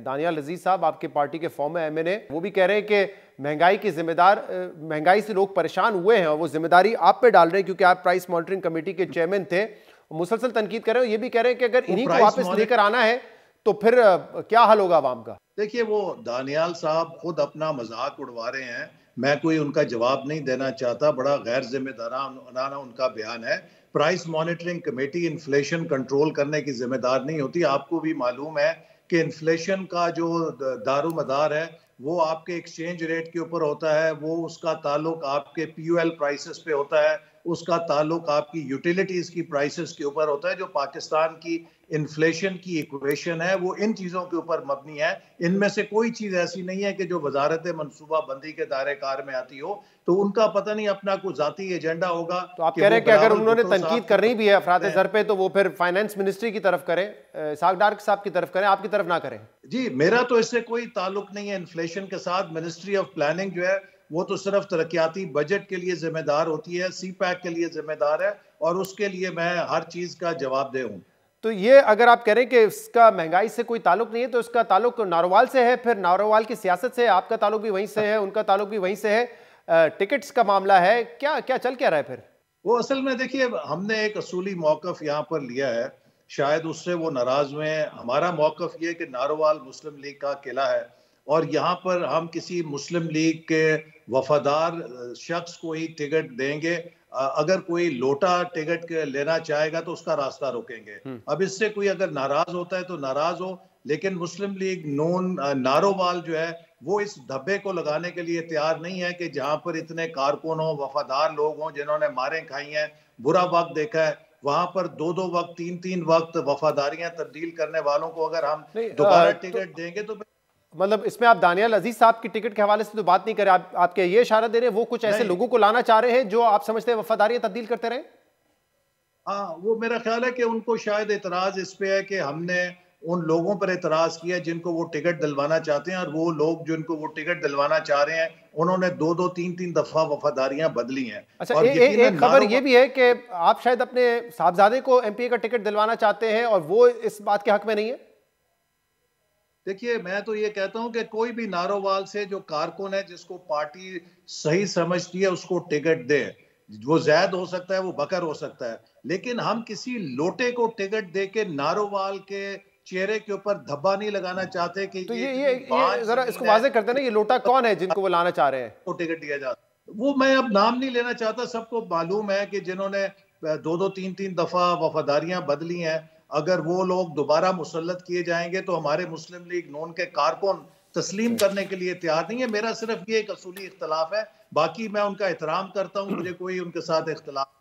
दानियाल अजीज साहब आपके पार्टी के फॉर्मर एमएनए, वो भी कह रहे हैं कि महंगाई से लोग परेशान हुए हैं और वो जिम्मेदारी आप पे डाल रहे हैं क्योंकि आप प्राइस मॉनिटरिंग कमेटी के चेयरमैन थे। मुसलसल तनकीद कर रहे हो, ये भी कह रहे हैं कि अगर इन्हीं को वापस लेकर आना है तो फिर क्या हल होगा आवाम का? देखिए, वो दानियाल साहब खुद अपना मजाक उड़वा रहे हैं, मैं कोई उनका जवाब नहीं देना चाहता। बड़ा गैर जिम्मेदाराना उनका बयान है। Price monitoring committee inflation control करने की जिम्मेदार नहीं होती। आपको भी मालूम है कि इन्फ्लेशन का जो दारोमदार है वो आपके एक्सचेंज रेट के ऊपर होता है, वो उसका ताल्लुक आपके पीयूएल प्राइसेस पे होता है, उसका ताल्लुक आपकी यूटिलिटीज की प्राइसेस के ऊपर होता है। जो पाकिस्तान की इन्फ्लेशन की इक्वेशन है वो इन चीजों के ऊपर मबनी है। इनमें से कोई चीज ऐसी नहीं है कि जो वजारत मनसूबा बंदी के दायरे कार में आती हो। तो उनका पता नहीं अपना कोई जाती एजेंडा होगा। तो आप कह रहे हैं कि अगर उन्होंने तनकीद करनी भी है अफराद ज़र पे तो वो फिर फाइनेंस मिनिस्ट्री की तरफ करें, इसहाक डार साहब की तरफ करें, आपकी तरफ ना करें? जी, मेरा तो इससे कोई ताल्लुक नहीं है इन्फ्लेशन के साथ। मिनिस्ट्री ऑफ प्लानिंग जो है वो तो सिर्फ तरक्याती बजट के लिए जिम्मेदार होती है, सी पैक के लिए जिम्मेदार है और उसके लिए मैं हर चीज का जवाबदेह हूं। तो ये अगर आप कह रहे हैं कि इसका महंगाई से कोई ताल्लुक नहीं है तो इसका ताल्लुक नारोवाल से है, फिर नारोवाल की सियासत से, आपका ताल्लुक भी वहीं से है, उनका ताल्लुक भी वहीं से है, टिकट्स का मामला है, क्या क्या चल क्या रहा है फिर? वो असल में देखिए, हमने एक असूली मौकफ यहाँ पर लिया है, शायद उससे वो नाराज हुए हैं। हमारा मौकफ ये कि नारोवाल मुस्लिम लीग का किला है और यहाँ पर हम किसी मुस्लिम लीग के वफादार शख्स को ही टिकट देंगे। अगर कोई लोटा टिकट लेना चाहेगा तो उसका रास्ता रोकेंगे। अब इससे कोई अगर नाराज होता है तो नाराज हो, लेकिन मुस्लिम लीग नून नारोवाल जो है वो इस धब्बे को लगाने के लिए तैयार नहीं है कि जहां पर इतने कारकुन हो, वफादार लोग हों जिन्होंने मारें खाई हैं, बुरा वक्त देखा है, वहां पर दो दो वक्त, तीन तीन वक्त वफादारियां तब्दील करने वालों को अगर हम दोबारा टिकट देंगे तो मतलब इसमें आप दानियाल अजीज साहब की टिकट के हवाले से तो बात नहीं करें, आपके ये इशारा दे रहे हैं वो कुछ ऐसे लोगों को लाना चाह रहे हैं जो आप समझते हैं वफादारियां तब्दील करते रहे? हाँ, वो मेरा ख्याल है कि उनको शायद एतराज इस पे है कि हमने उन लोगों पर एतराज किया जिनको वो टिकट दिलवाना चाहते हैं, और वो लोग जिनको वो टिकट दिलवाना चाह रहे हैं उन्होंने दो दो तीन तीन दफा वफादारियां बदली हैं। अच्छा, एक खबर ये भी है कि आप शायद अपने साहबजादे को एमपीए का टिकट दिलवाना चाहते हैं और वो इस बात के हक में नहीं है। देखिए, मैं तो ये कहता हूं कि कोई भी नारोवाल से जो कारकुन है जिसको पार्टी सही समझती है उसको टिकट दे। वो जैद हो सकता है, वो बकर हो सकता है, लेकिन हम किसी लोटे को टिकट दे के नारोवाल के चेहरे के ऊपर धब्बा नहीं लगाना चाहते कि तो ये जरा इसको वाजे करते हैं ना, ये लोटा कौन है जिनको वो लाना चाह रहे हैं? को टिकट दिया जाता, वो मैं अब नाम नहीं लेना चाहता। सबको मालूम है कि जिन्होंने दो दो तीन तीन दफा वफादारियां बदली हैं, अगर वो लोग दोबारा मुसल्लत किए जाएंगे तो हमारे मुस्लिम लीग नून के कारकुन तस्लीम करने के लिए तैयार नहीं है। मेरा सिर्फ ये एक असूली इख्तलाफ है, बाकी मैं उनका एहतराम करता हूँ, मुझे कोई उनके साथ इख्तलाफ